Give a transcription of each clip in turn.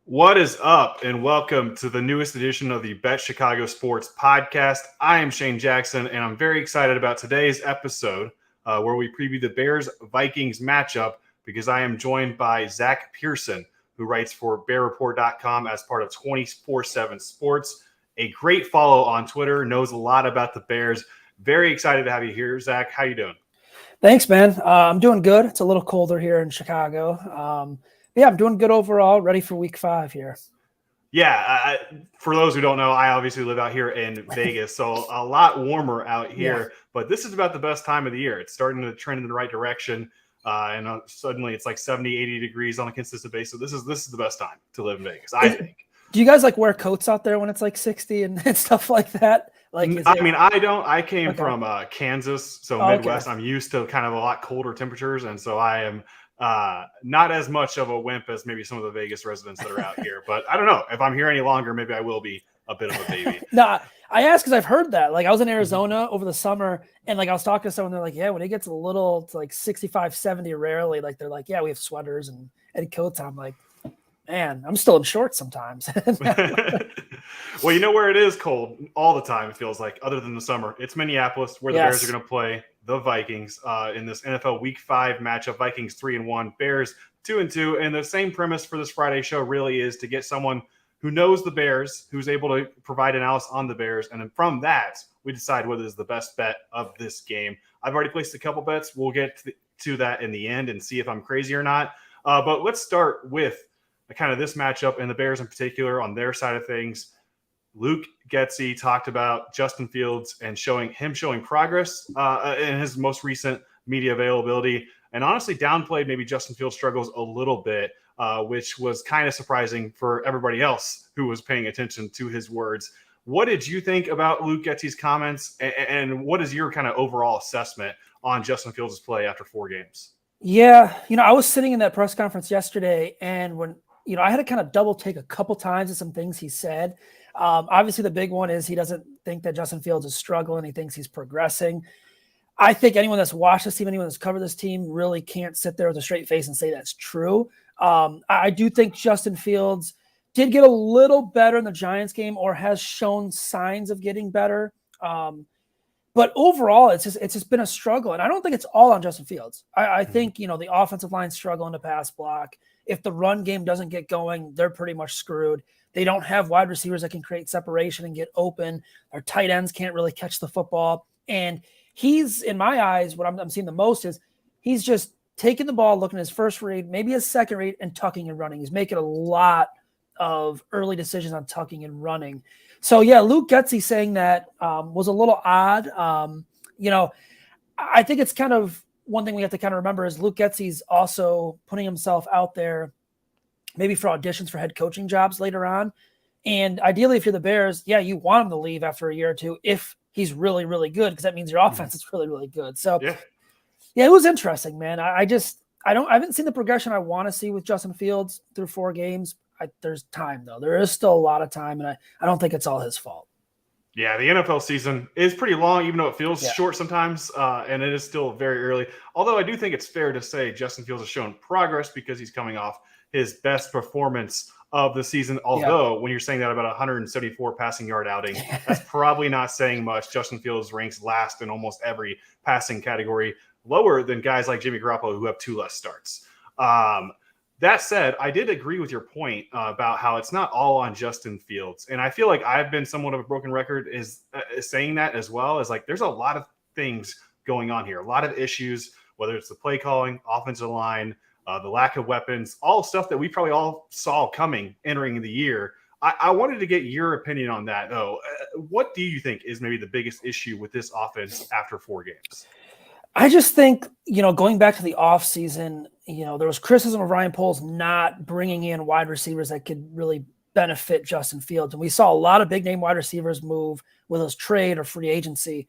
What is up, and welcome to the newest edition of the Bet Chicago Sports Podcast. I am Shane Jackson, and I'm very excited about today's episode where we preview the Bears-Vikings matchup because I am joined by Zach Pearson, who writes for BearReport.com as part of 24/7 Sports. A great follow on Twitter, knows a lot about the Bears. Very excited to have you here, Zach. How you doing? Thanks, man. I'm doing good. It's a little colder here in Chicago. Yeah, I'm doing good overall. Ready for week 5 here. Yeah, for those who don't know, I obviously live out here in Vegas, so a lot warmer out here. Yeah. But this is about the best time of the year. It's starting to trend in the right direction, and suddenly it's like 70, 80 degrees on a consistent basis. So this is the best time to live in Vegas, I think. Do you guys like wear coats out there when it's like 60 and stuff like that? Like, I don't. I came from Kansas, so Midwest. Okay. I'm used to kind of a lot colder temperatures, and so I am not as much of a wimp as maybe some of the Vegas residents that are out here. But I don't know. If I'm here any longer, maybe I will be a bit of a baby. No, I asked because I've heard that. Like, I was in Arizona over the summer, and like I was talking to someone, they're like, yeah, when it gets a little to like 65, 70 rarely, like they're like, yeah, we have sweaters and coats. I'm like, man, I'm still in shorts sometimes. Well, you know where it is cold all the time, it feels like, other than the summer. It's Minneapolis, where the Bears are going to play the Vikings in this NFL Week 5 matchup. Vikings 3-1, Bears 2-2. And the same premise for this Friday show really is to get someone who knows the Bears, who's able to provide analysis on the Bears. And then from that, we decide what is the best bet of this game. I've already placed a couple bets. We'll get to that in the end and see if I'm crazy or not. But let's start with kind of this matchup and the Bears in particular on their side of things. Luke Getsy talked about Justin Fields and showing progress in his most recent media availability, and honestly downplayed maybe Justin Fields' struggles a little bit, which was kind of surprising for everybody else who was paying attention to his words. What did you think about Luke Getsy's comments, and what is your kind of overall assessment on Justin Fields' play after 4 games? Yeah, I was sitting in that press conference yesterday, and when I had to kind of double take a couple times of some things he said. Obviously, the big one is he doesn't think that Justin Fields is struggling. He thinks he's progressing. I think anyone that's watched this team, anyone that's covered this team really can't sit there with a straight face and say that's true. I do think Justin Fields did get a little better in the Giants game, or has shown signs of getting better. But overall, it's just been a struggle. And I don't think it's all on Justin Fields. I think, the offensive line struggling to pass block. If the run game doesn't get going, they're pretty much screwed. They don't have wide receivers that can create separation and get open. Our tight ends can't really catch the football. And he's, in my eyes, what I'm seeing the most is he's just taking the ball, looking at his first read, maybe his second read, and tucking and running. He's making a lot of early decisions on tucking and running. So, yeah, Luke Getsy saying that was a little odd. I think it's kind of one thing we have to kind of remember is Luke Getsy's also putting himself out there maybe for auditions for head coaching jobs later on. And ideally, if you're the Bears, yeah, you want him to leave after a year or two if he's really, really good, because that means your offense is really, really good. So, yeah, it was interesting, man. I haven't seen the progression I want to see with Justin Fields through 4 games. There's time, though. There is still a lot of time, and I don't think it's all his fault. Yeah, the NFL season is pretty long, even though it feels short sometimes, and it is still very early. Although I do think it's fair to say Justin Fields has shown progress because he's coming off his best performance of the season. Although when you're saying that about 174 passing yard outing, that's probably not saying much. Justin Fields ranks last in almost every passing category, lower than guys like Jimmy Garoppolo who have 2 less starts. That said, I did agree with your point about how it's not all on Justin Fields. And I feel like I've been somewhat of a broken record is saying that as well, as like there's a lot of things going on here, a lot of issues, whether it's the play calling, offensive line, the lack of weapons, all stuff that we probably all saw coming entering the year. I wanted to get your opinion on that, though. What do you think is maybe the biggest issue with this offense after 4 games? I just think, going back to the offseason, there was criticism of Ryan Poles not bringing in wide receivers that could really benefit Justin Fields. And we saw a lot of big-name wide receivers move, whether it was trade or free agency.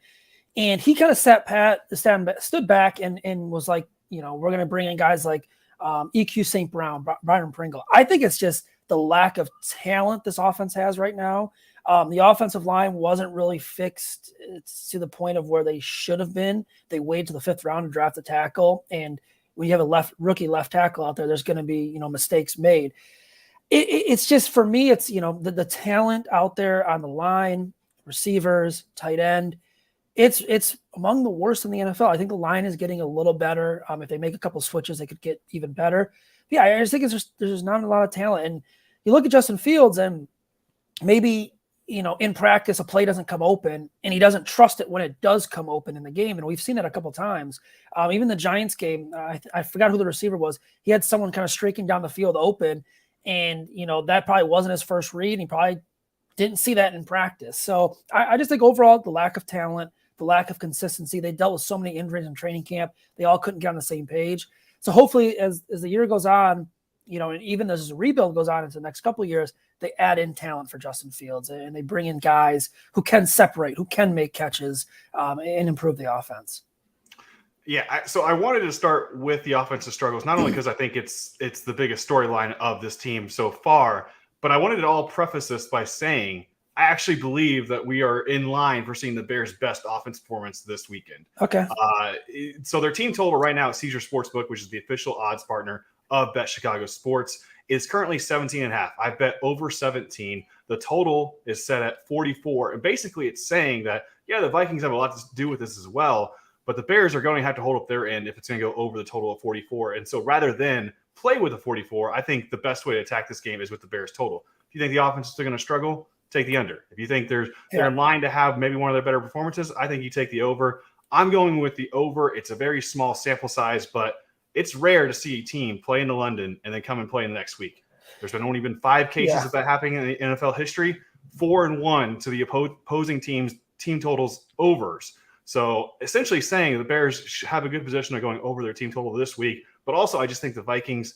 And he kind of stood back and was like, we're going to bring in guys like EQ St. Brown, Byron Pringle. I think it's just the lack of talent this offense has right now. The offensive line wasn't really fixed to the point of where they should have been. They waited to the 5th round to draft a tackle. And when you have a rookie left tackle out there, there's going to be, mistakes made. It's just, for me, it's, the talent out there on the line, receivers, tight end. It's among the worst in the NFL. I think the line is getting a little better. If they make a couple switches, they could get even better. Yeah, I just think there's not a lot of talent. And you look at Justin Fields, and maybe, in practice, a play doesn't come open, and he doesn't trust it when it does come open in the game. And we've seen that a couple times. Even the Giants game, I forgot who the receiver was. He had someone kind of streaking down the field open, and, that probably wasn't his first read. And he probably didn't see that in practice. So I just think overall, the lack of talent, the lack of consistency, they dealt with so many injuries in training camp. They all couldn't get on the same page. So hopefully, as the year goes on, and even as the rebuild goes on into the next couple of years, they add in talent for Justin Fields, and they bring in guys who can separate, who can make catches, and improve the offense. Yeah, so I wanted to start with the offensive struggles, not only because I think it's the biggest storyline of this team so far, but I wanted to all preface this by saying I actually believe that we are in line for seeing the Bears' best offense performance this weekend. Okay. So their team total right now at Caesar Sportsbook, which is the official odds partner of Bet Chicago Sports, is currently 17.5. I bet over 17. The total is set at 44. And basically it's saying that, the Vikings have a lot to do with this as well, but the Bears are going to have to hold up their end if it's going to go over the total of 44. And so rather than play with a 44, I think the best way to attack this game is with the Bears total. If you think the offense is going to struggle, take the under. If you think they're in line to have maybe one of their better performances, I think you take the over. I'm going with the over. It's a very small sample size, but it's rare to see a team play into London and then come and play in the next week. There's only been 5 cases of that happening in the NFL history, 4-1 to the opposing team totals overs. So essentially saying the Bears have a good position of going over their team total this week. But also I just think the Vikings,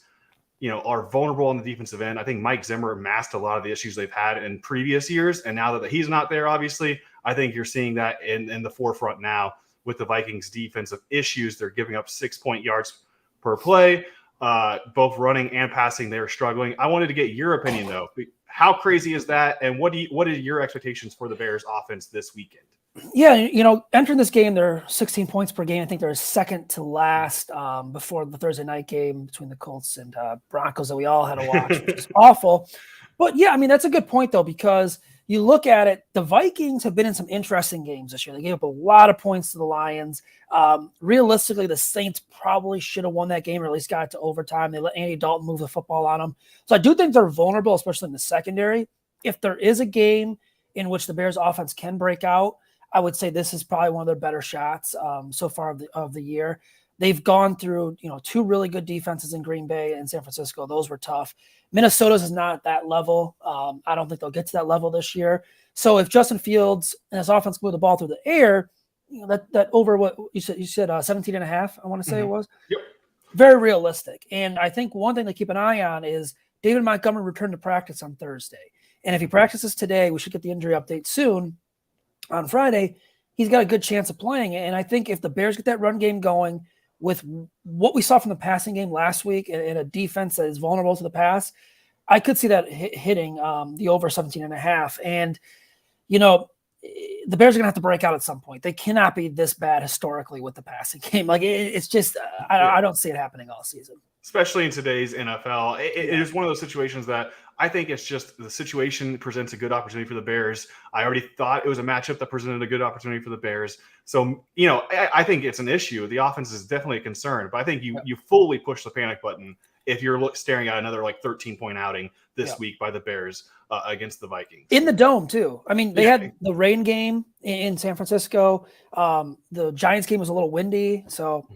are vulnerable on the defensive end. I think Mike Zimmer masked a lot of the issues they've had in previous years. And now that he's not there, obviously, I think you're seeing that in the forefront now with the Vikings defensive issues. They're giving up 6-point yards per play, both running and passing. They're struggling. I wanted to get your opinion, though. How crazy is that? And what are your expectations for the Bears offense this weekend? Yeah, entering this game, they're 16 points per game. I think they're second to last before the Thursday night game between the Colts and Broncos that we all had to watch, which is awful. But yeah, that's a good point, though, because you look at it, the Vikings have been in some interesting games this year. They gave up a lot of points to the Lions. Realistically, the Saints probably should have won that game, or at least got it to overtime. They let Andy Dalton move the football on them. So I do think they're vulnerable, especially in the secondary. If there is a game in which the Bears offense can break out, I would say this is probably one of their better shots so far of the year. They've gone through, 2 really good defenses in Green Bay and San Francisco. Those were tough. Minnesota's is not at that level. I don't think they'll get to that level this year. So if Justin Fields and his offense move the ball through the air, that over what you said 17.5, I want to say it was. Yep. Very realistic. And I think one thing to keep an eye on is David Montgomery returned to practice on Thursday. And if he practices today, we should get the injury update soon. On Friday, he's got a good chance of playing. And I think if the Bears get that run game going with what we saw from the passing game last week and a defense that is vulnerable to the pass, I could see that hitting the over 17.5. And, the Bears are going to have to break out at some point. They cannot be this bad historically with the passing game. Like it's just, I don't see it happening all season. Especially in today's NFL. It is one of those situations that I think it's just the situation presents a good opportunity for the Bears. I already thought it was a matchup that presented a good opportunity for the Bears. So, I think it's an issue. The offense is definitely a concern, but I think you fully push the panic button if you're staring at another 13-point outing this week by the Bears against the Vikings. In the Dome, too. They had the rain game in San Francisco. The Giants game was a little windy, so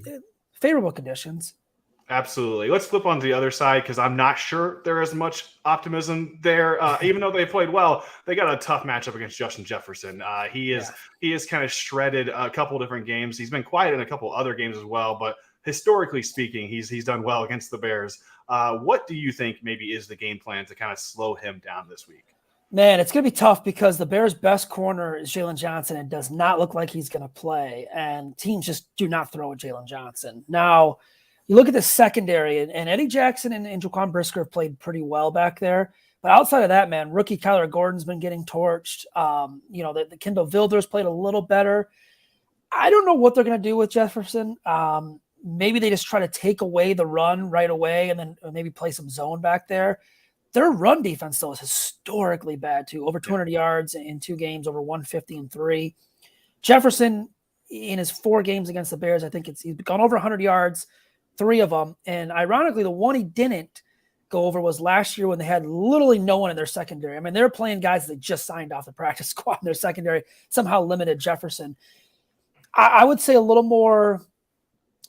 favorable conditions. Absolutely. Let's flip on to the other side because I'm not sure there is much optimism there. Even though they played well, they got a tough matchup against Justin Jefferson. He is kind of shredded a couple different games. He's been quiet in a couple other games as well, but historically speaking, he's done well against the Bears. What do you think maybe is the game plan to kind of slow him down this week? Man, it's going to be tough because the Bears' best corner is Jalen Johnson. It does not look like he's going to play, and teams just do not throw at Jalen Johnson. Now, you look at the secondary, and Eddie Jackson and Jaquan Brisker have played pretty well back there. But outside of that, man, rookie Kyler Gordon's been getting torched. The Kendall Vildor's played a little better. I don't know what they're going to do with Jefferson. Maybe they just try to take away the run right away and then maybe play some zone back there. Their run defense, though, is historically bad, too. Over 200 yards in 2 games, over 150 in 3. Jefferson, in his 4 games against the Bears, I think he's gone over 100 yards, 3 of them. And ironically, the one he didn't go over was last year when they had literally no one in their secondary. I mean, they were playing guys that just signed off the practice squad in their secondary, somehow limited Jefferson. I would say a little more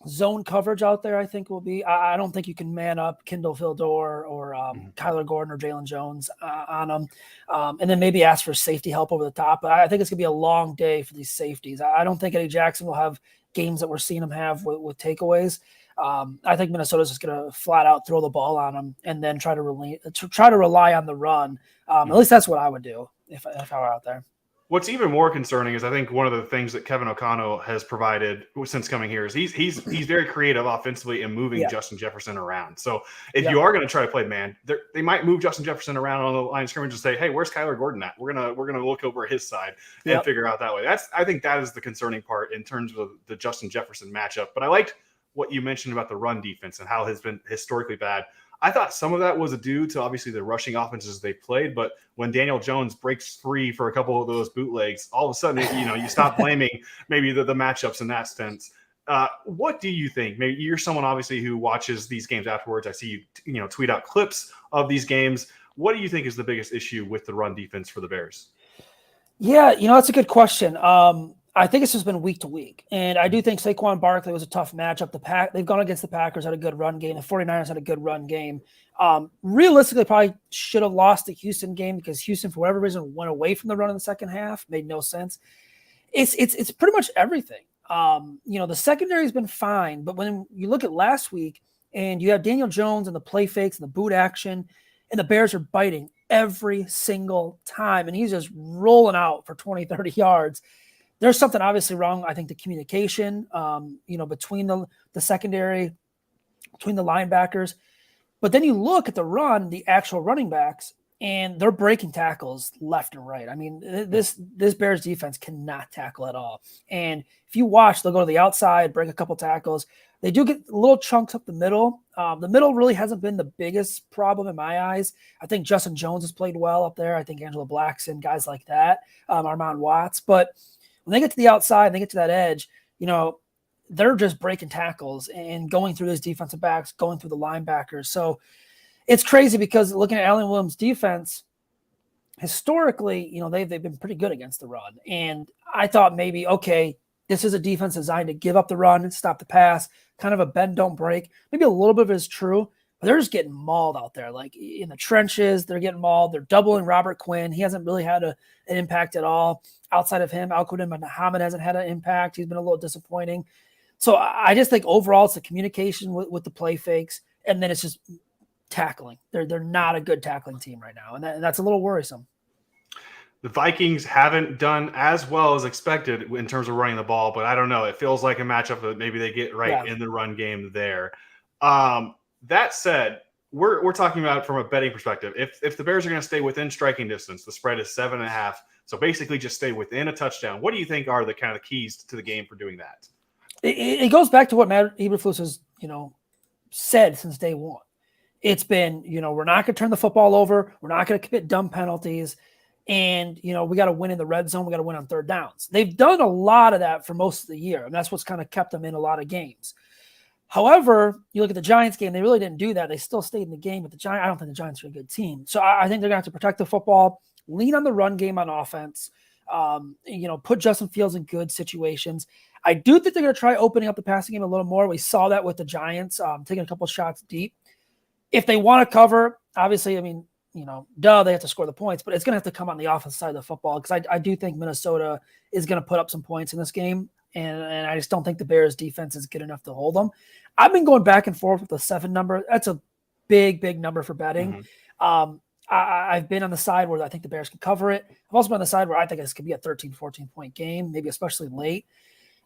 zone coverage out there, I think will be. I don't think you can man up Kendall Vildor or Kyler Gordon or Jalen Jones on them. And then maybe ask for safety help over the top. But I think it's going to be a long day for these safeties. I don't think Eddie Jackson will have games that we're seeing him have with takeaways. I think Minnesota's just going to flat out throw the ball on them and then try to rely on the run. At least that's what I would do if I were out there. What's even more concerning is I think one of the things that Kevin O'Connell has provided since coming here is he's very creative offensively in moving Justin Jefferson around. So if you are going to try to play man, they might move Justin Jefferson around on the line of scrimmage and say, "Hey, where's Kyler Gordon at? We're gonna look over his side and figure out that way." I think that is the concerning part in terms of the Justin Jefferson matchup. But I liked what you mentioned about the run defense and how it has been historically bad. I thought some of that was due to obviously the rushing offenses they played, but when Daniel Jones breaks free for a couple of those bootlegs, all of a sudden, you stop blaming maybe the matchups in that sense. What do you think? Maybe you're someone obviously who watches these games afterwards. I see you tweet out clips of these games. What do you think is the biggest issue with the run defense for the Bears? Yeah, that's a good question. I think it's just been week to week. And I do think Saquon Barkley was a tough matchup. They've gone against the Packers, had a good run game. The 49ers had a good run game. Realistically, probably should have lost the Houston game because Houston, for whatever reason, went away from the run in the second half. Made no sense. It's pretty much everything. The secondary has been fine, but when you look at last week and you have Daniel Jones and the play fakes and the boot action, and the Bears are biting every single time, and he's just rolling out for 20, 30 yards. There's something obviously wrong. I think the communication, between the secondary, between the linebackers. But then you look at the run, the actual running backs, and they're breaking tackles left and right. I mean, this Bears defense cannot tackle at all. And if you watch, they'll go to the outside, break a couple tackles. They do get little chunks up the middle. The middle really hasn't been the biggest problem in my eyes. I think Justin Jones has played well up there. I think Angela Blackson, guys like that, Armand Watts. But when they get to the outside and they get to that edge, they're just breaking tackles and going through those defensive backs, going through the linebackers. So it's crazy because looking at Allen Williams' defense, historically, they've been pretty good against the run. And I thought maybe, okay, this is a defense designed to give up the run and stop the pass, kind of a bend, don't break. Maybe a little bit of it is true, but they're just getting mauled out there. Like in the trenches, they're getting mauled. They're doubling Robert Quinn. He hasn't really had an impact at all. Outside of him, Al-Quadin Muhammad hasn't had an impact. He's been a little disappointing. So I just think overall it's the communication with the play fakes, and then it's just tackling. They're not a good tackling team right now, and that's a little worrisome. The Vikings haven't done as well as expected in terms of running the ball, but I don't know. It feels like a matchup that maybe they get right in the run game there. That said, we're talking about it from a betting perspective. If the Bears are going to stay within striking distance, the spread is 7.5. So basically just stay within a touchdown. What do you think are the kind of keys to the game for doing that? It goes back to what Matt Eberflus has, said since day one. It's been, we're not going to turn the football over. We're not going to commit dumb penalties. And, we got to win in the red zone. We got to win on third downs. They've done a lot of that for most of the year. And that's what's kind of kept them in a lot of games. However, you look at the Giants game, they really didn't do that. They still stayed in the game. But I don't think the Giants are a good team. So I think they're going to have to protect the football, lean on the run game on offense, put Justin Fields in good situations. I do think they're going to try opening up the passing game a little more. We saw that with the Giants, taking a couple shots deep. If they want to cover, obviously, they have to score the points, but it's going to have to come on the offensive side of the football because I do think Minnesota is going to put up some points in this game, and I just don't think the Bears' defense is good enough to hold them. I've been going back and forth with the 7 number. That's a big, big number for betting. Mm-hmm. I've been on the side where I think the Bears can cover it. I've also been on the side where I think this could be a 13, 14-point game, maybe especially late.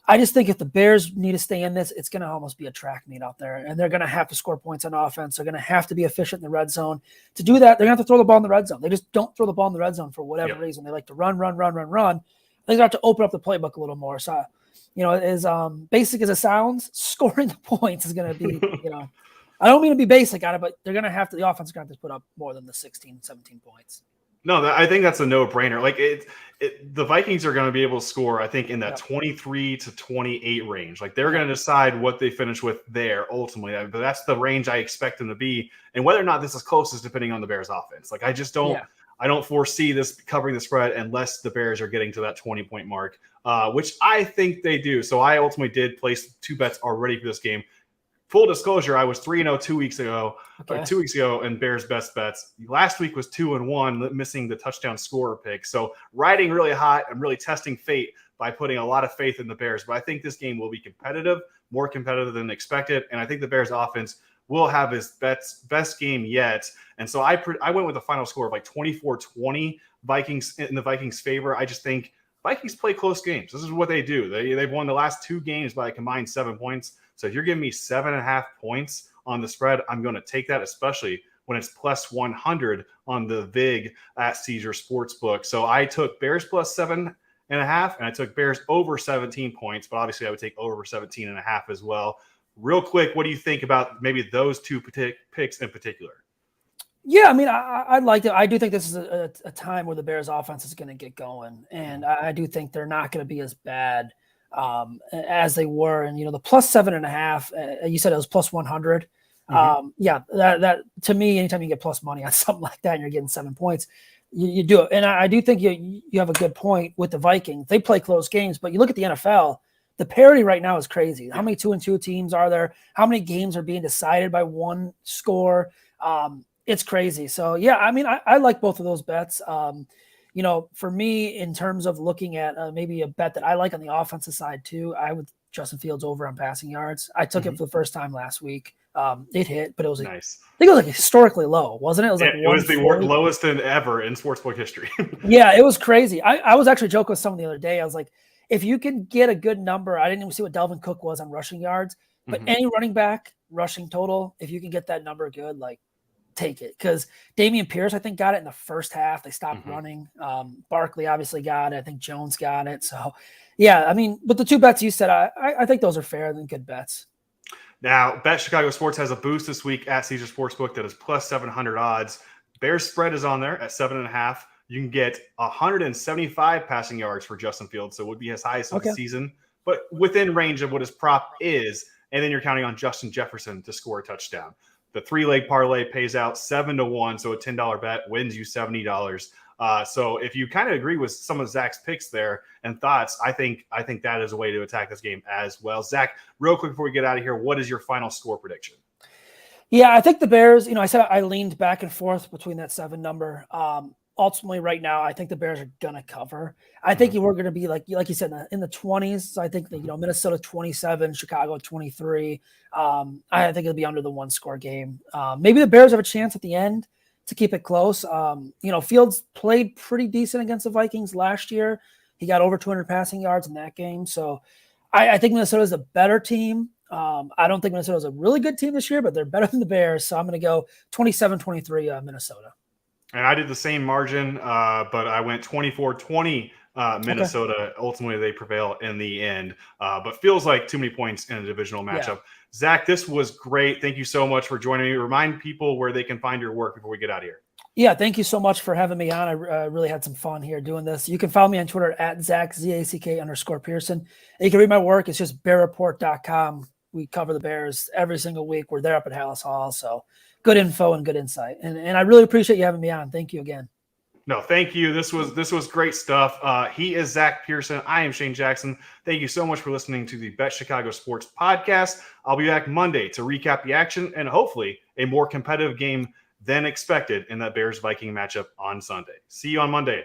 I just think if the Bears need to stay in this, it's going to almost be a track meet out there, and they're going to have to score points on offense. They're going to have to be efficient in the red zone. To do that, they're going to have to throw the ball in the red zone. They just don't throw the ball in the red zone for whatever reason. They like to run. I think they have to open up the playbook a little more. So, as basic as it sounds, scoring the points is going to be, I don't mean to be basic on it, but they're going to have to, the offense is going to have to put up more than the 16, 17 points. No, I think that's a no-brainer. Like the Vikings are going to be able to score, I think, in that 23 to 28 range. Like they're going to decide what they finish with there ultimately. But that's the range I expect them to be. And whether or not this is close is depending on the Bears' offense. Like I just don't. Yeah. I don't foresee this covering the spread unless the Bears are getting to that 20-point mark, which I think they do. So I ultimately did place 2 bets already for this game. Full disclosure, I was 3-0 2 weeks ago, or 2 weeks ago in Bears best bets. Last week was 2-1, missing the touchdown scorer pick. So riding really hot. I'm really testing fate by putting a lot of faith in the Bears. But I think this game will be competitive, more competitive than expected. And I think the Bears offense will have his best game yet. And so I went with a final score of like 24-20 Vikings in the Vikings' favor. I just think Vikings play close games. This is what they do. They've won the last 2 games by a combined 7 points. So if you're giving me 7.5 points on the spread, I'm going to take that, especially when it's plus 100 on the VIG at Caesar Sportsbook. So I took Bears plus 7.5, and I took Bears over 17 points, but obviously I would take over 17.5 as well. Real quick, what do you think about maybe those 2 picks in particular? Yeah, I mean, I like it. I do think this is a time where the Bears offense is going to get going, and I do think they're not going to be as bad as they were. And, the plus 7.5, you said it was plus 100. Yeah, that to me, anytime you get plus money on something like that and you're getting 7 points, you do it. And I do think you have a good point with the Vikings. They play close games, but you look at the NFL, the parity right now is crazy. How many 2-2 teams are there? How many games are being decided by one score? It's crazy. So, yeah, I mean, I like both of those bets. For me, in terms of looking at maybe a bet that I like on the offensive side too, I would Justin Fields over on passing yards. I took it for the first time last week. It hit, but it was nice. I think it was like historically low, wasn't it? It was like it was the lowest ever in sportsbook history. Yeah, it was crazy. I was actually joking with someone the other day. I was like, if you can get a good number, I didn't even see what Dalvin Cook was on rushing yards, but any running back rushing total, if you can get that number good, like, take it, because Dameon Pierce, I think, got it in the first half. They stopped running. Barkley obviously got it. I think Jones got it. So, yeah, I mean, but the 2 bets you said, I think those are fair and good bets. Now, Bet Chicago Sports has a boost this week at Caesar Sportsbook that is plus 700 odds. Bears spread is on there at 7.5. You can get 175 passing yards for Justin Fields, so it would be his highest of the season, but within range of what his prop is. And then you're counting on Justin Jefferson to score a touchdown. The 3-leg parlay pays out 7-1, so a $10 bet wins you $70. So if you kind of agree with some of Zach's picks there and thoughts, I think that is a way to attack this game as well. Zach, real quick before we get out of here, what is your final score prediction? Yeah, I think the Bears, I said I leaned back and forth between that 7 number. Ultimately, right now, I think the Bears are going to cover. I think you were going to be, like you said, in the 20s. So I think that, Minnesota 27, Chicago 23. I think it'll be under the 1-score game. Maybe the Bears have a chance at the end to keep it close. Fields played pretty decent against the Vikings last year. He got over 200 passing yards in that game. So I think Minnesota is a better team. I don't think Minnesota is a really good team this year, but they're better than the Bears. So I'm going to go 27-23 Minnesota. And I did the same margin, but I went 24-20 Minnesota. Okay. Ultimately, they prevail in the end, but feels like too many points in a divisional matchup. Yeah. Zach, this was great. Thank you so much for joining me. Remind people where they can find your work before we get out of here. Yeah, thank you so much for having me on. I really had some fun here doing this. You can follow me on Twitter at Zach, ZACK_Pearson. And you can read my work. It's just bearreport.com. We cover the Bears every single week. We're there up at Hallis Hall. So good info and good insight. And I really appreciate you having me on. Thank you again. No, thank you. This was great stuff. He is Zach Pearson. I am Shane Jackson. Thank you so much for listening to the Bet Chicago Sports Podcast. I'll be back Monday to recap the action and hopefully a more competitive game than expected in that Bears-Viking matchup on Sunday. See you on Monday.